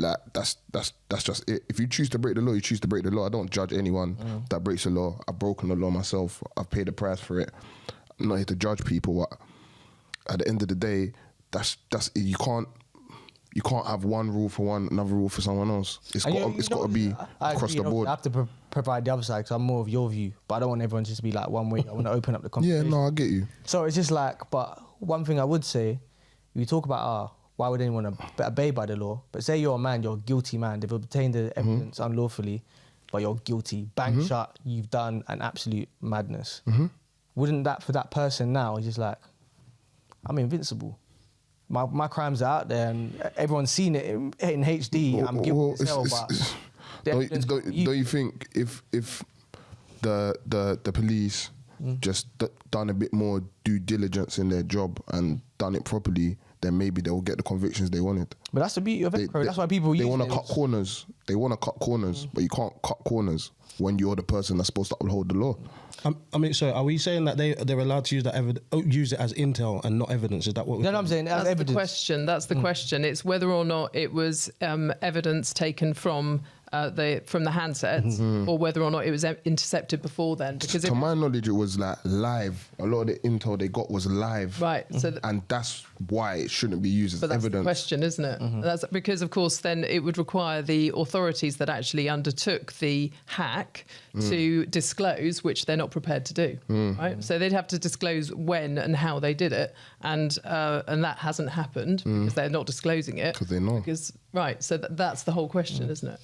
Like that's just it. If you choose to break the law, you choose to break the law. I don't judge anyone that breaks the law. I've broken the law myself. I've paid the price for it. I'm not here to judge people. But at the end of the day, that's you can't have one rule for one, another rule for someone else. It's got to be across the board. I have to provide the other side because I'm more of your view, but I don't want everyone just to be like one way. I want to open up the conversation. Yeah, no, I get you. So it's just like, but one thing I would say, we talk about why would anyone obey by the law? But say you're a man, you're a guilty man. They've obtained the evidence unlawfully, but you're guilty. Bang shut. You've done an absolute madness. Wouldn't that for that person now? It's just like, I'm invincible. My crimes are out there, and everyone's seen it in HD. I'm guilty as hell, but don't you think if the police just done a bit more due diligence in their job and done it properly, then maybe they'll get the convictions they wanted. But that's the beauty of it. That's why people they want to cut corners. They want to cut corners, but you can't cut corners when you're the person that's supposed to uphold the law. I mean, so are we saying that they're allowed to use that use it as intel and not evidence? Is that what we're saying? No, I'm saying as evidence. The question. That's the question. It's whether or not it was evidence taken from the handsets, or whether or not it was intercepted before then. Because to my knowledge, it was like live. A lot of the intel they got was live, right? So and that's why it shouldn't be used as evidence. That's the question, isn't it? That's because, of course, then it would require the authorities that actually undertook the hack to disclose, which they're not prepared to do. Right? So they'd have to disclose when and how they did it, and that hasn't happened because they're not disclosing it. Because they know. Right. So that's the whole question, isn't it?